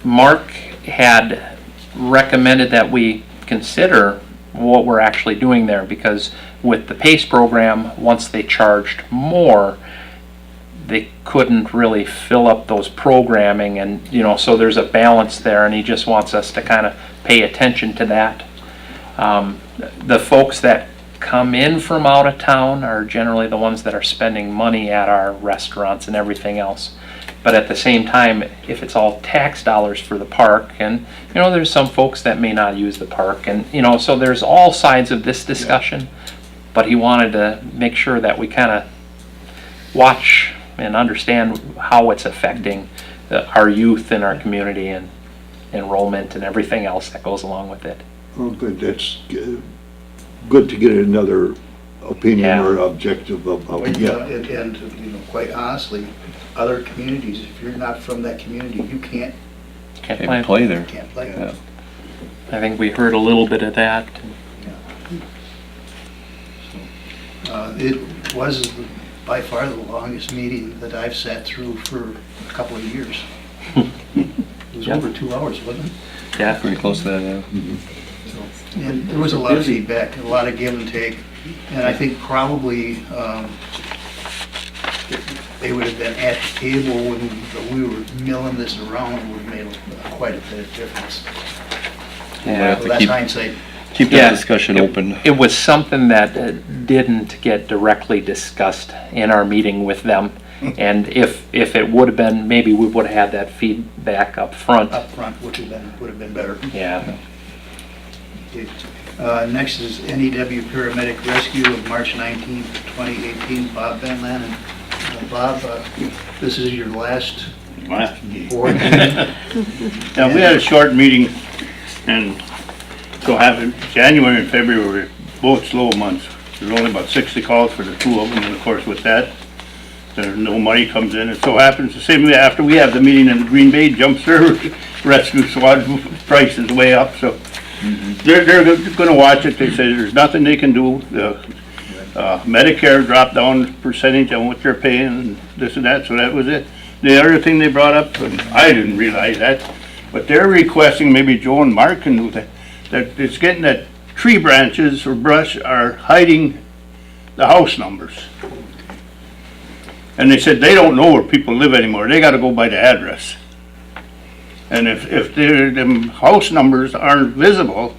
Mark had recommended that we consider what we're actually doing there, because with the PACE program, once they charged more, they couldn't really fill up those programming, and so there's a balance there, and he just wants us to kind of pay attention to that. The folks that come in from out of town are generally the ones that are spending money at our restaurants and everything else. But at the same time, if it's all tax dollars for the park, and there's some folks that may not use the park, and so there's all sides of this discussion. But he wanted to make sure that we kind of watch and understand how it's affecting our youth in our community and enrollment and everything else that goes along with it. Oh, good. That's good to get another opinion or objective of how we get. And quite honestly, other communities, if you're not from that community, you can't play there. can't play. Yeah. I think we heard a little bit of that. It was by far the longest meeting that I've sat through for a couple of years. It was over 2 hours, wasn't it? Yeah. Pretty close to that, yeah. So, and there was a lot of feedback, a lot of give and take, and I think probably they would have been at the table when we were milling this around, would have made quite a bit of difference. Yeah. So that's hindsight. Keep that discussion open. It was something that didn't get directly discussed in our meeting with them. And if it would have been, maybe we would have had that feedback up front. Up front would have been better. Yeah. Okay. Next is NEW Paramedic Rescue of March 19th, 2018, Bob Van Lannen. Bob, this is your last board meeting. Yeah, we had a short meeting, and so January and February were both slow months. There's only about 60 calls for the two of them, and of course with that, there's no money comes in. It so happens the same way after we have the meeting in Green Bay, Jump Service Rescue Squad price is way up, so they're gonna watch it. They say there's nothing they can do. Medicare dropped down percentage on what they're paying, and this and that, so that was it. The other thing they brought up, and I didn't realize that, but they're requesting, maybe Joe and Mark can do that, that it's getting that tree branches or brush are hiding the house numbers. And they said they don't know where people live anymore. They gotta go by the address. And if them house numbers aren't visible,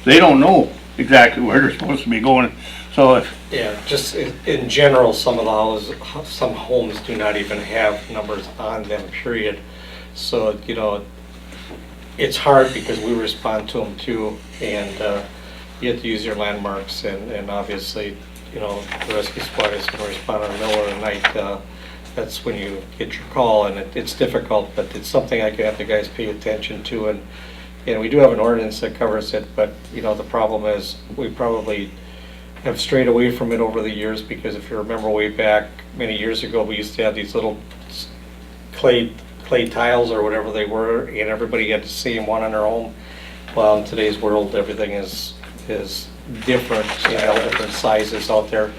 they don't know exactly where they're supposed to be going. So if, Yeah, just in general, some homes do not even have numbers on them, period. So, it's hard because we respond to them too, and you have to use your landmarks, and obviously, the rescue squad is going to respond in the middle of the night. That's when you get your call, and it's difficult, but it's something I can have the guys pay attention to, and we do have an ordinance that covers it, but the problem is we probably have strayed away from it over the years, because if you remember way back many years ago, we used to have these little clay tiles or whatever they were, and everybody had the same one in their home. Well, in today's world, everything is different, different sizes out there,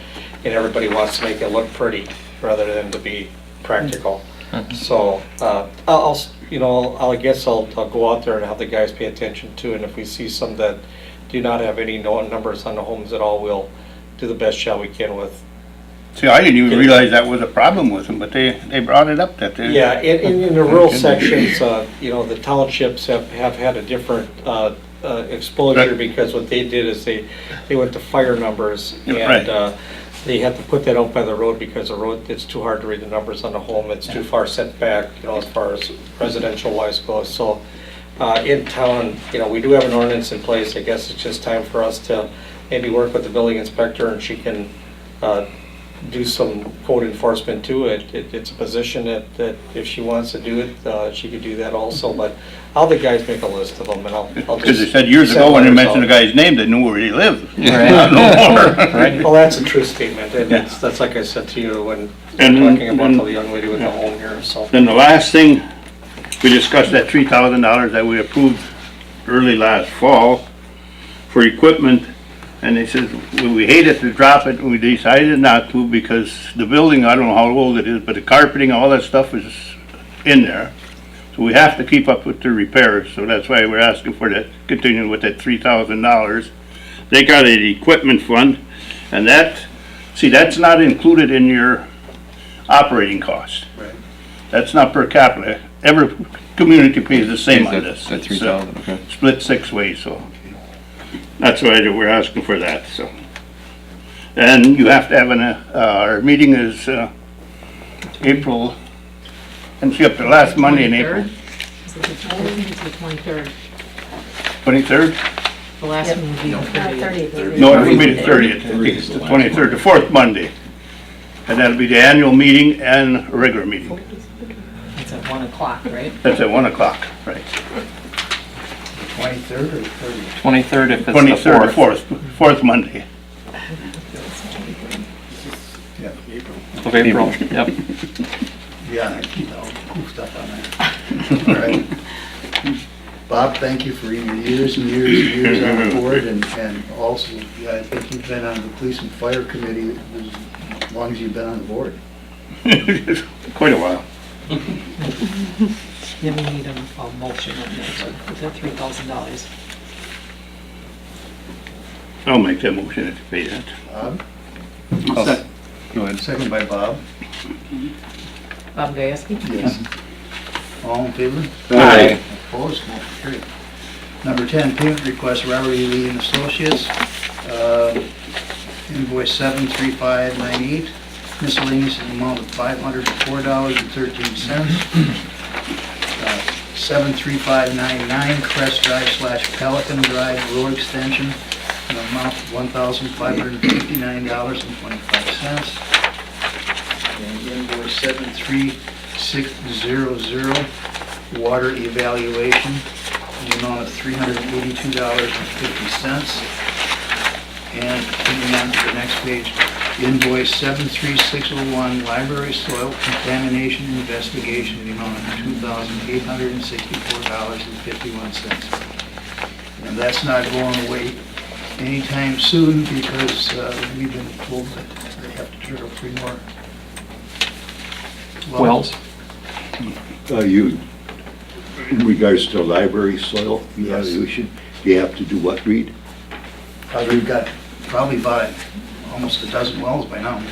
and everybody wants to make it look pretty rather than to be practical. So I guess I'll go out there and have the guys pay attention to it, and if we see some that do not have any numbers on the homes at all, we'll do the best job we can with. see, I didn't even realize that was a problem with them, but they brought it up that they. Yeah, in the rural sections, the townships have had a different exposure, because what they did is they went to fire numbers, and they had to put that out by the road, because the road, it's too hard to read the numbers on the home, it's too far set back, as far as residential wise goes. So in town, we do have an ordinance in place. I guess it's just time for us to maybe work with the building inspector, and she can do some code enforcement to it. It's a position that if she wants to do it, she could do that also. But I'll have the guys make a list of them, and I'll Because they said years ago when they mentioned the guy's name, they knew where he lived. Right. Well, that's a true statement, and that's like I said to you when talking about the young lady with the home here. So Then the last thing, we discussed that $3,000 that we approved early last fall for equipment, and they said, we hated to drop it, and we decided not to, because the building, I don't know how old it is, but the carpeting, all that stuff is in there. So we have to keep up with the repairs, so that's why we're asking for that, continuing with that $3,000. They got an equipment fund, and that's not included in your operating cost. Right. That's not per capita. Every community pays the same on this. That 3,000, okay. Split 6 ways, so that's why we're asking for that, so. And you have to have our meeting is, April, and see up to last Monday in April. Is it the 20th? It's the 23rd. 23rd? The last one would be the 30th. No, it'll be the 30th. I think it's the 23rd, the fourth Monday. And that'll be the annual meeting and a regular meeting. It's at 1 o'clock, right? That's at 1 o'clock, right? 23rd or 30th? 23rd if it's the 23rd, 4th fourth Monday. of April. Yep. Yeah, I'll goofed up on that. All right. Bob, thank you for your years and years and years on the board, and also, yeah, I think you've been on the police and fire committee as long as you've been on the board. Quite a while. Then we need a motion on that, with the $3,000. I'll make that motion to pay that. Bob, Go ahead. second by Bob. Bob Gayaski? Yes. All in favor? Aye. Opposed, motion carried. Number 10, payment request, Robert E. Lee and Associates, invoice 73598, miscellaneous in the amount of $504.13. 73599, Crest Drive / Pelican Drive Road Extension, in the amount of $1,559.25. And invoice 73600, water evaluation, in the amount of $382.50. And continuing on to the next page, invoice 73601, library soil contamination investigation, in the amount of $2,864.51. And that's not going away anytime soon because we've been told that they have to drill 3 more Wells. You, in regards to library soil evaluation, you have to do what, Reed? We've got probably about almost a dozen wells by now,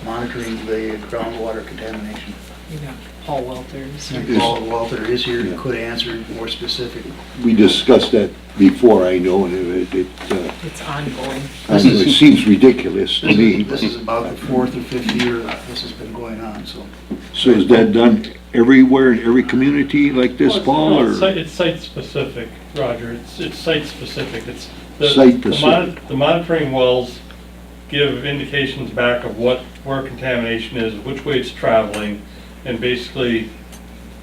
monitoring the groundwater contamination. You know, Paul Walters. And Paul Walter is here, and could answer more specific. We discussed that before, I know, and It's ongoing. it seems ridiculous to me. This is about the 4th or 5th year that this has been going on, so. So is that done everywhere in every community like this, Paul, No, or? it's site-specific, Roger. It's site-specific. It's Site-specific. the monitoring wells give indications back of where contamination is, which way it's traveling, and basically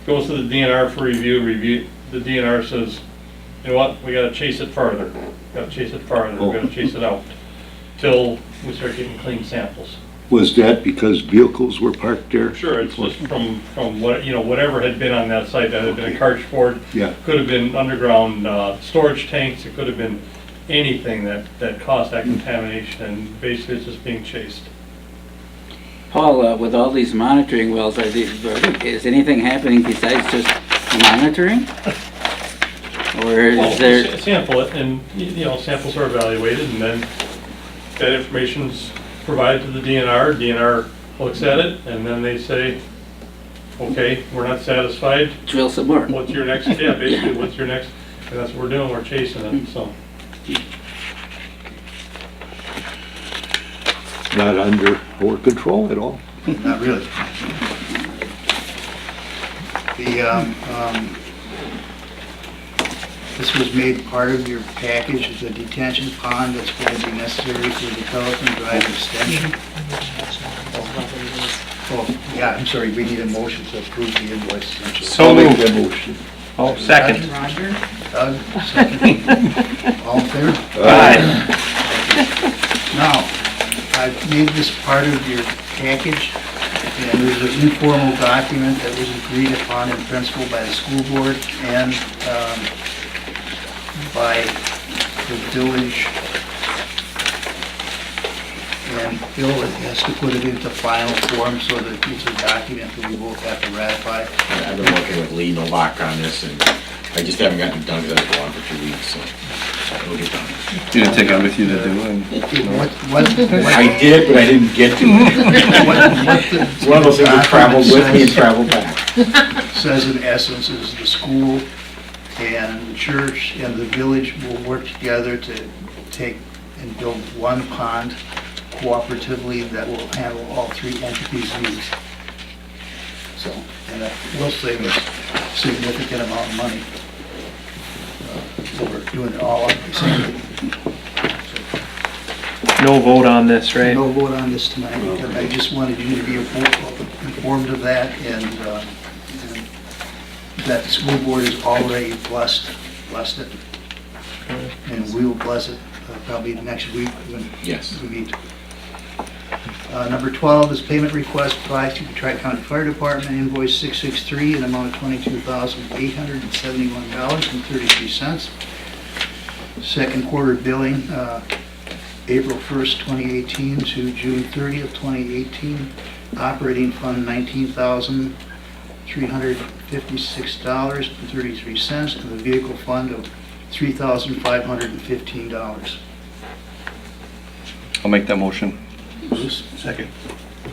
goes to the DNR for review. The DNR says, you know what, we gotta chase it farther. We gotta chase it out till we start getting clean samples. Was that because vehicles were parked there? Sure, it's just from what, whatever had been on that site, that had been a cartridge, Yeah. could have been underground storage tanks, it could have been anything that caused that contamination, and basically it's just being chased. Paul, with all these monitoring wells, is anything happening besides just monitoring? Or Well, is there, sample it, and, samples are evaluated, and then that information's provided to the DNR. DNR looks at it, and then they say, okay, we're not satisfied, drill some more? what's your next, basically, what's your next, and that's what we're doing, we're chasing it, so. Not under our control at all? Not really. This was made part of your package, the detention pond that's going to be necessary for the Pelican Drive extension. Oh, yeah, I'm sorry, we need a motion to approve the invoice. So I'll make moved. that motion. Oh, second. Roger? Doug, second. All in favor? Aye. Now, I've made this part of your package, and there's an informal document that was agreed upon in principle by the school board and by the village And Bill has to put it into final form so that it's a document that we both have to ratify. I've been working with Lee Novak on this, and I just haven't gotten it done because I was gone for 2 weeks, so it'll get done. You didn't take it with you to do it? I did, but I didn't get to it. It's one of those things that traveled with me and traveled back. Says in essence is the school and the church and the village will work together to take and build one pond cooperatively that will handle all three entities' needs. So, and that will save us a significant amount of money. We're doing it all at the same time. No vote on this, right? No vote on this tonight, because I just wanted you to be informed of that, and that the school board is already blessed it. And we will bless it probably next week when Yes. we meet. Number 12 is payment request by to the Tri-County Fire Department, invoice 663, an amount of $22,871.33. Second quarter billing, April 1st, 2018 to June 30th, 2018. Operating fund, $19,356.33, and the vehicle fund of $3,515. I'll make that motion. Bruce, second.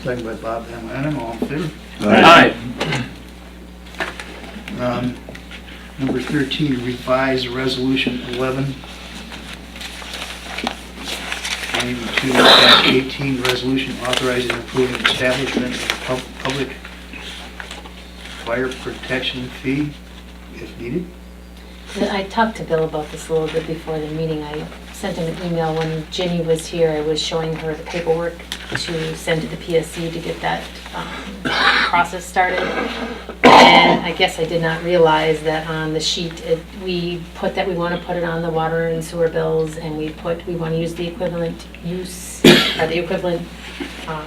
Second by Bob Van Lannem, all in favor? Aye. Number 13, revise resolution 11/18, resolution authorizing and approving establishment of a public fire protection fee if needed. I talked to Bill about this a little bit before the meeting. I sent him an email when Jenny was here. I was showing her the paperwork to send to the PSC to get that process started. And I guess I did not realize that on the sheet, we put that we want to put it on the water and sewer bills, and we want to use the equivalent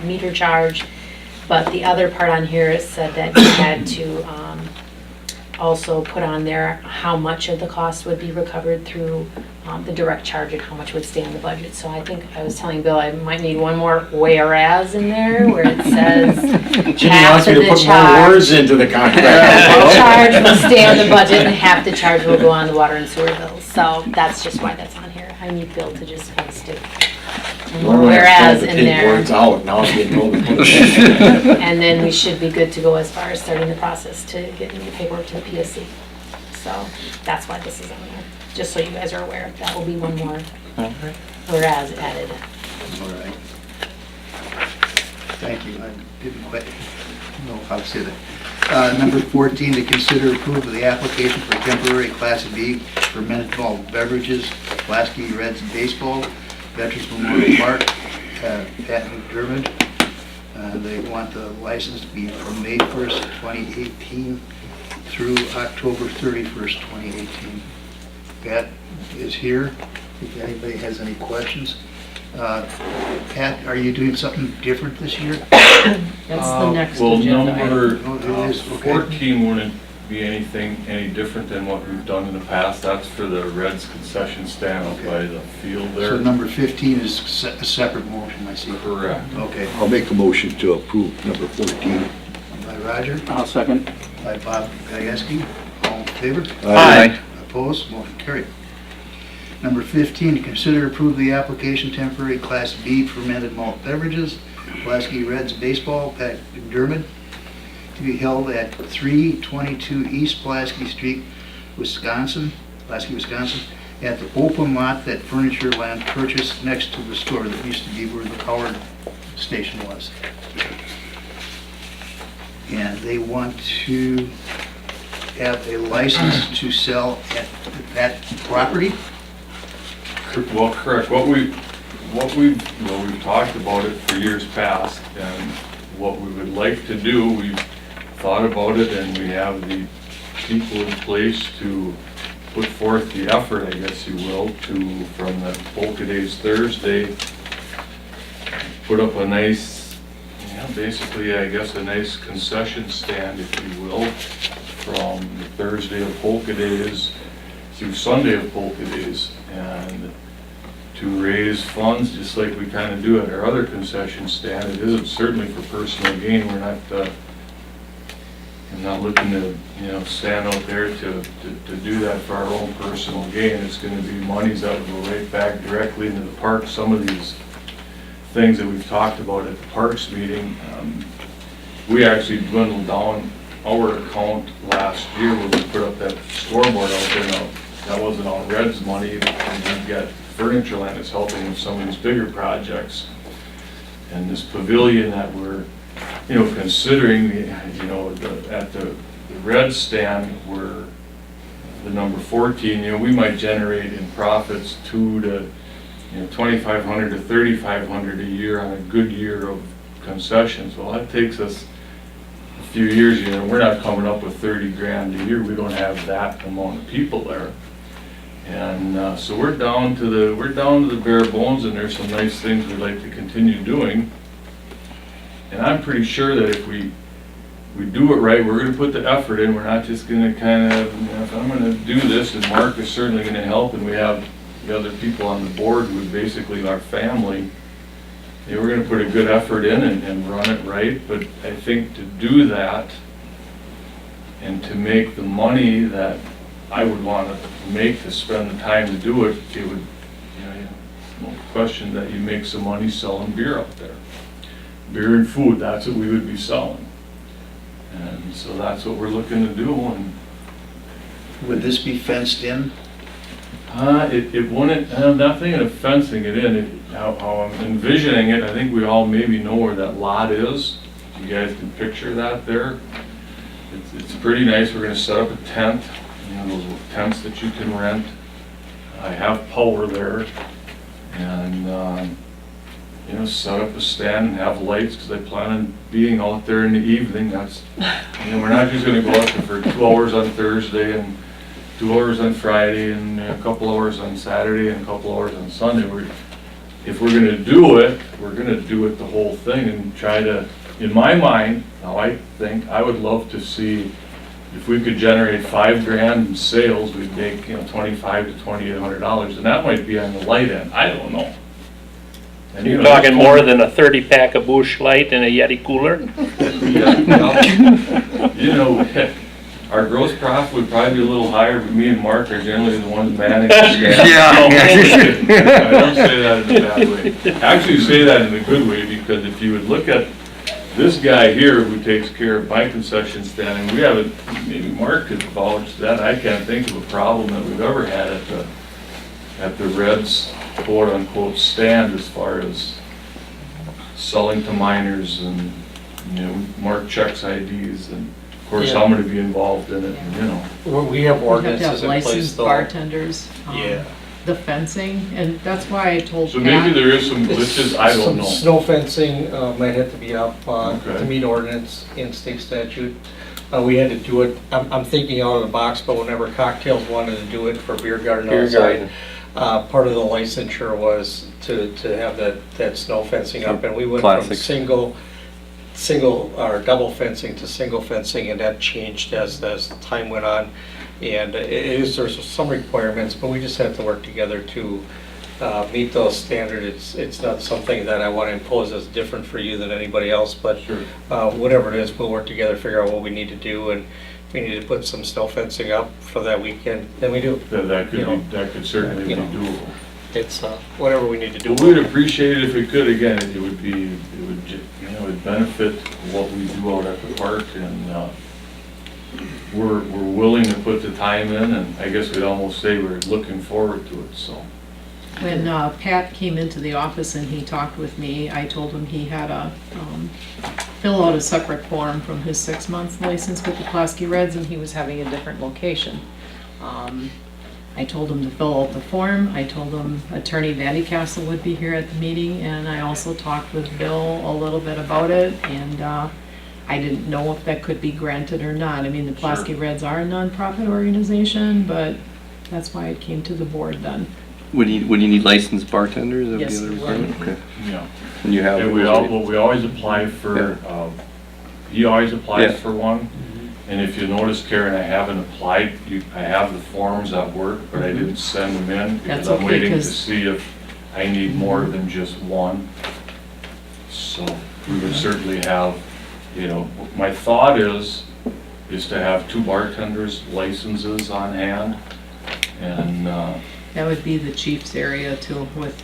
meter charge. But the other part on here, it said that you had to also put on there how much of the cost would be recovered through the direct charge and how much would stay in the budget. So I think I was telling Bill I might need one more whereas in there where it says Jenny half wants me of to the put more charge. words into the contract. The charge will stay on the budget and half the charge will go on the water and sewer bills. So that's just why that's on here. I need Bill to just kind of stick Normally I whereas have to in take there. words out, now I'm getting told to put it in. And then we should be good to go as far as starting the process to getting the paperwork to the PSC. So that's why this is on there, just so you guys are aware. That will be one more whereas added. All right. Thank you. I didn't quite know how to say that. Number 14, to consider approval of the application for temporary Class B fermented malt beverages, Pulaski Reds Baseball, Veterans Memorial Park, Pat McDermott. They want the license to be from May 1st, 2018 through October 31st, 2018. Pat is here, if anybody has any questions. Pat, are you doing something different this year? That's the next Well, agenda item. number Oh, it is, okay. 14 wouldn't be anything any different than what we've done in the past. That's for the Reds concession stand up by the field So there. number 15 is a separate motion, I see. Correct. Okay, I'll make a motion to approve number 14. by Roger, I'll second. by Bob Gieske, all in favor? Aye. Opposed, motion carried. Number 15, to consider approve the application temporary Class B fermented malt beverages, Pulaski Reds Baseball, Pat McDermott, to be held at 322 East Pulaski Street, Wisconsin, Pulaski, Wisconsin, at the open lot that Furniture Land purchased next to the store that used to be where the power station was. And they want to have a license to sell at that property. Well, correct. We've talked about it for years past, and what we would like to do, we've thought about it, and we have the people in place to put forth the effort, I guess you will, to, from the Polka Days Thursday, put up a nice, basically, I guess, a nice concession stand, if you will, from Thursday of Polka Days through Sunday of Polka Days. And to raise funds, just like we kind of do at our other concession stand. It isn't certainly for personal gain. We're not, I'm not looking to, stand out there to do that for our own personal gain. It's gonna be monies that will go right back directly into the park. Some of these things that we've talked about at the parks meeting, we actually dwindled down our account last year when we put up that scoreboard out there. Now, that wasn't all Red's money, and we've got Furniture Land is helping with some of these bigger projects. And this pavilion that we're, considering, at the Red stand, we're the number 14, we might generate in profits $2,500 to $3,500 a year on a good year of concessions. Well, that takes us a few years, we're not coming up with 30 grand a year. We don't have that amount of people there. And so we're down to the bare bones, and there's some nice things we'd like to continue doing. And I'm pretty sure that if we do it right, we're gonna put the effort in. We're not just gonna kind of, if I'm gonna do this, and Mark is certainly gonna help, and we have the other people on the board who are basically our family, we're gonna put a good effort in and run it right. But I think to do that and to make the money that I would want to make to spend the time to do it, it would, no question that you make some money selling beer up there. Beer and food, that's what we would be selling. And so that's what we're looking to do. And Would this be fenced in? it wouldn't, I'm not thinking of fencing it in. How I'm envisioning it, I think we all maybe know where that lot is. You guys can picture that there. It's pretty nice. We're gonna set up a tent, those little tents that you can rent. I have power there, and set up a stand and have lights, because I plan on being out there in the evening. That's, we're not just gonna go out there for 2 hours on Thursday and 2 hours on Friday and a couple hours on Saturday and a couple hours on Sunday. If we're gonna do it, we're gonna do it the whole thing and try to, in my mind, now I think I would love to see if we could generate $5 grand in sales, we'd make, $2,500 to $2,800, and that might be on the light end. I don't know. And, You're talking more than a 30-pack of Busch Light and a Yeti cooler? Our gross profit would probably be a little higher, but me and Mark are generally the ones managing the stand. I don't say that in a bad way. Actually, you say that in a good way, because if you would look at this guy here who takes care of my concession stand, and we haven't, maybe Mark could vouch that, I can't think of a problem that we've ever had at the Reds quote-unquote stand as far as selling to minors, and, Mark checks IDs, and of course I'm gonna be involved in it, We have We have to ordinances have in place licensed though. bartenders. Yeah. The fencing, and that's why I told So Pat. maybe there is some glitches, I don't Some know. snow fencing might have to be up Okay. to meet ordinance and state statute. We had to do it, I'm thinking out of the box, but whenever Cocktails wanted to do it for beer garden Beer outside, part of the licensure was to have that snow fencing up, and we went from Classic. single or double fencing to single fencing, and that changed as time went on. And there's some requirements, but we just have to work together to meet those standards. It's not something that I want to impose as different for you than anybody else, but Sure. whatever it is, we'll work together, figure out what we need to do, and if we need to put some snow fencing up for that weekend, then we do. That could certainly be doable. It's whatever we need to do. Well, we'd appreciate it if we could. Again, it would benefit what we do out at the park, and we're willing to put the time in, and I guess we'd almost say we're looking forward to it, so. When Pat came into the office and he talked with me, I told him he had to fill out a separate form from his 6-month license with the Pulaski Reds, and he was having a different location. I told him to fill out the form. I told him Attorney Vandy Castle would be here at the meeting, and I also talked with Bill a little bit about it, and I didn't know if that could be granted or not. I mean, the Pulaski Reds are a nonprofit organization, but that's why it came to the board then. Would you need licensed bartenders? That'd be Yes, the we requirement? would. Okay. Yeah. And you have. And we always apply for, he always applies Yeah. for one. And if you notice, Karen, I haven't applied, I have the forms at work, but I didn't send them in because That's I'm okay, waiting to 'cause- see if, I need more than just one. So we would certainly have, you know, my thought is to have 2 bartenders' licenses on hand. And, That would be the chief's area too, with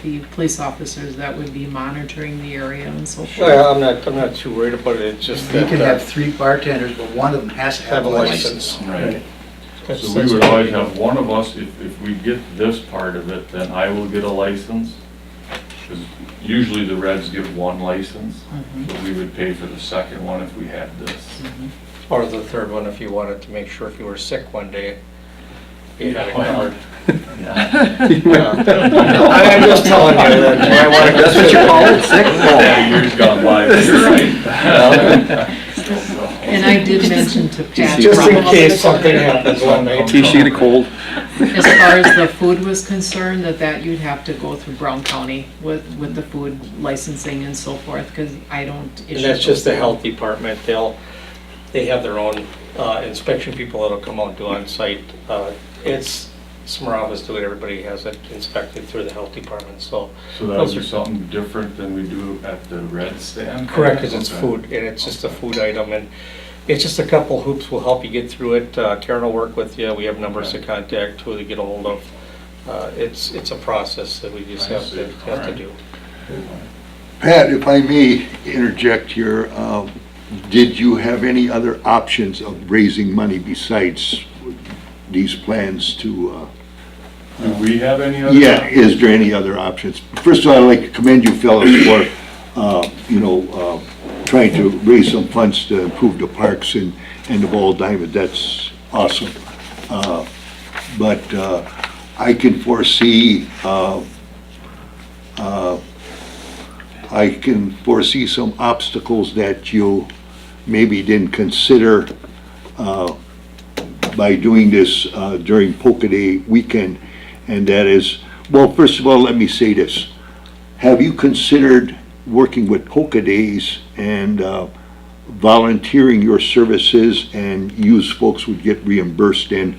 the police officers that would be monitoring the area and so forth. Well, I'm not too worried about it, it's just You that. can have 3 bartenders, but one of them has to have a license. right. That's- So we that's would what- always have one of us, if we get this part of it, then I will get a license. Because usually the Reds give 1 license, but we would pay for the second one if we had this. Or the third one if you wanted to make sure if you were sick one day, you had it Well, covered. Yeah. I'm just telling you that I want to. That's what you call it, sick? Yeah, years gone by, you're right. And I did mention to Pat. Just in case something happens one night. In case you get a cold. As far as the food was concerned, that you'd have to go through Brown County with the food licensing and so forth, because I don't issue. And that's just the those. health department, they have their own inspection people that'll come out and do on-site. It's Smarava's do it, everybody has it inspected through the health department, so. So that would be something different than we do at the Red stand? Correct, because it's Okay. food, and it's just a food item, and it's just a couple hoops will help you get through it. Karen will work with you, we have numbers to contact, who to get a hold of. It's a process that we just I have see. to Alright. do. Pat, if I may interject here, did you have any other options of raising money besides these plans to, Do we have any other? yeah, is there any other options? First of all, I'd like to commend you fellows for, trying to raise some funds to improve the parks and the Ball Diamond. That's awesome. But I can foresee, some obstacles that you maybe didn't consider by doing this during Polka Day weekend, and that is, well, first of all, let me say this. Have you considered working with Polka Days and volunteering your services, and you folks would get reimbursed in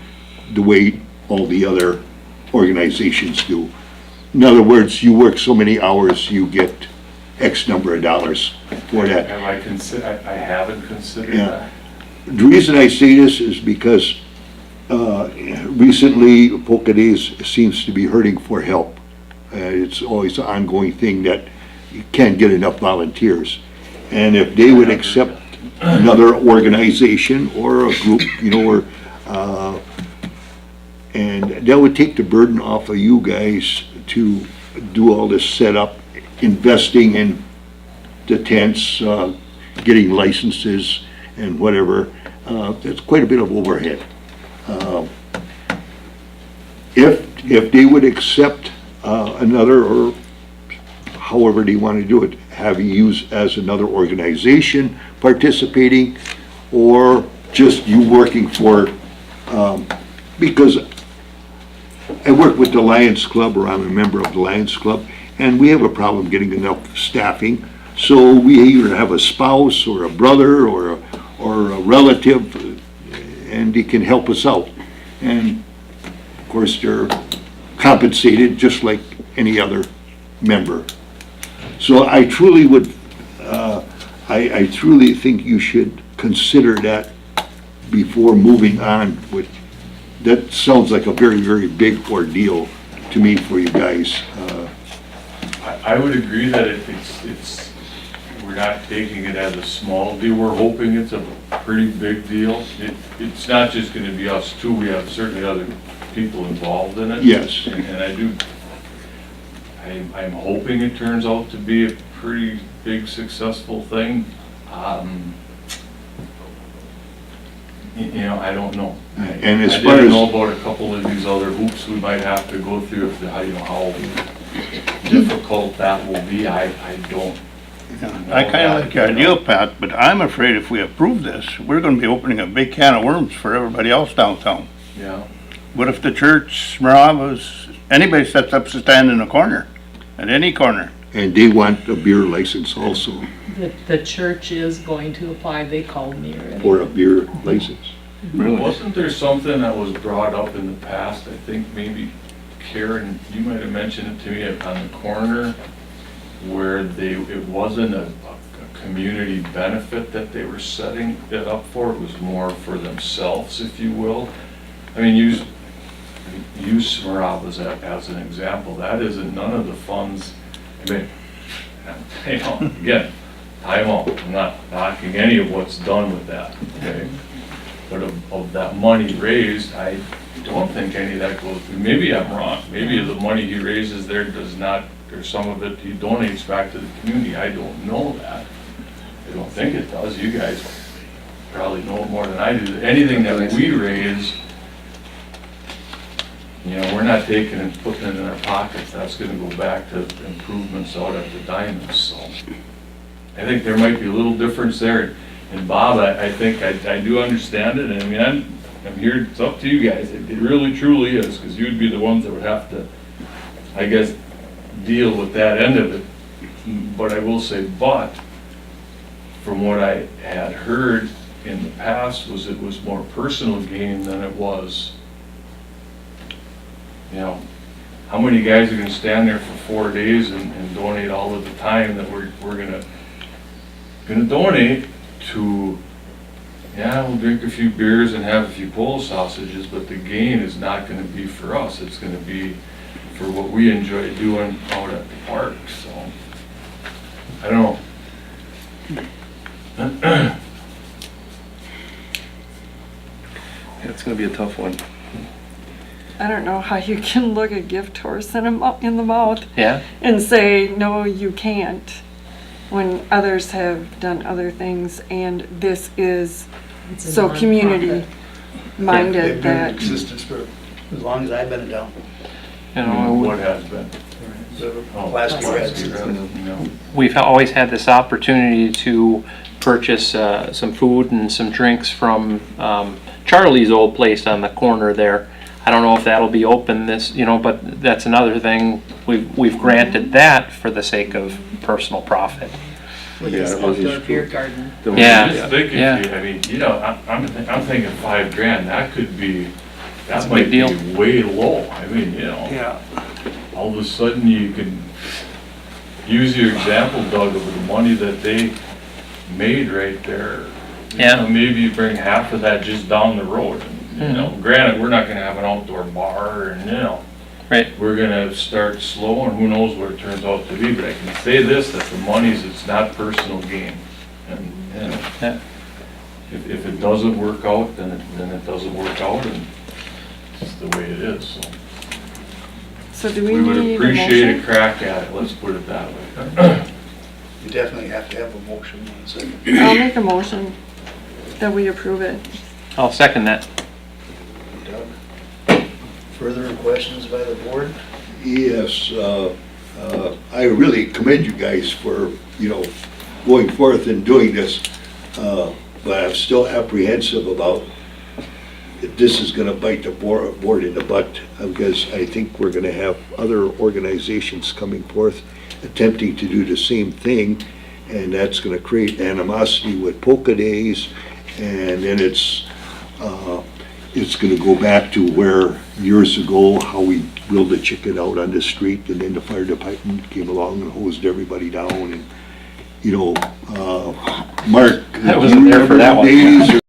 the way all the other organizations do? In other words, you work so many hours, you get X number of dollars for that. Have I haven't considered Yeah. that. The reason I say this is because recently Polka Days seems to be hurting for help. It's always an ongoing thing that you can't get enough volunteers. And if they would accept another organization or a group, and that would take the burden off of you guys to do all this setup, investing in the tents, getting licenses and whatever. It's quite a bit of overhead. If they would accept another, or however they want to do it, have you use as another organization participating, or just you working for, because I work with the Lions Club, or I'm a member of the Lions Club, and we have a problem getting enough staffing. So we either have a spouse or a brother or a relative, and they can help us out. And of course, they're compensated just like any other member. So I truly would, I truly think you should consider that before moving on with, that sounds like a very, very big ordeal to me for you guys. I would agree that it's, we're not taking it as a small deal, we're hoping it's a pretty big deal. It's not just gonna be us two, we have certainly other people involved in it. Yes. And I'm hoping it turns out to be a pretty big, successful thing. I don't know. And as I far didn't as, know about a couple of these other hoops we might have to go through, how difficult that will be, I don't. I kinda like your idea, Pat, but I'm afraid if we approve this, we're gonna be opening a big can of worms for everybody else downtown. Yeah. What if the church, Smarava's, anybody sets up a stand in a corner, at any corner? and they want a beer license also, The church is going to apply, they called me already. or a beer license. Really? Wasn't there something that was brought up in the past, I think maybe Karen, you might have mentioned it to me on the corner, where it wasn't a community benefit that they were setting it up for, it was more for themselves, if you will. I mean, use Smirnoff as an example, that isn't none of the funds, I mean, you know, again, time out, I'm not knocking any of what's done with that, okay? But of that money raised, I don't think any of that goes, maybe I'm wrong, maybe the money he raises there does not, or some of it he donates back to the community, I don't know that. I don't think it does, you guys probably know it more than I do. Anything that we raise, you know, we're not taking and putting it in our pockets, that's gonna go back to improvements out at the Diamonds, so. I think there might be a little difference there, and Bob, I think I do understand it, and I mean, I'm here, it's up to you guys, it really truly is, because you'd be the ones that would have to, I guess, deal with that end of it. But I will say, from what I had heard in the past, was it was more personal gain than it was, you know, how many guys are gonna stand there for 4 days and donate all of the time that we're gonna donate to, yeah, we'll drink a few beers and have a few pole sausages, but the gain is not gonna be for us, it's gonna be for what we enjoy doing out at the park, so, I don't know. It's gonna be a tough one. I don't know how you can look a gift horse in the mouth Yeah, and say, no, you can't, when others have done other things, and this is It's a so nonprofit. community minded They've been in that, existence for as long as I've been in town. you know, What has been. The Oh, Pulaski Reds. you know. we've always had this opportunity to purchase some food and some drinks from Charlie's old place on the corner there. I don't know if that'll be open this, you know, but that's another thing. We've granted that for the sake of personal profit. With Yeah, this that was outdoor true. beer garden. Yeah. Just think Yeah. if you, I mean, you know, I'm thinking $5,000, that could be, That's that a big might deal. be way low. I mean, you know. Yeah. All of a sudden you can use your example, Doug, of the money that they made right there. You Yeah. know, maybe you bring half of that just down the road. You know, granted, we're not gonna have an outdoor bar and, you know, Right. we're gonna start slow and who knows what it turns out to be, but I can say this, that the money's, it's not personal gain. And, you know, Yeah. if it doesn't work out, then it doesn't work out and it's the way it is, so. so do we We would need a appreciate a motion? crack at it, let's put it that way. You definitely have to have a motion in a second. I'll make a motion that we approve it. I'll second that. Doug? Further questions by the board? Yes, I really commend you guys for, you know, going forth and doing this, but I'm still apprehensive about if this is gonna bite the board in the butt, because I think we're gonna have other organizations coming forth attempting to do the same thing, and that's gonna create animosity with polka days, and then it's gonna go back to where years ago, how we grilled the chicken out on the street, and then the fire department came along and hosed everybody down, and, you know, Mark, I wasn't you there for remember that the one. days, or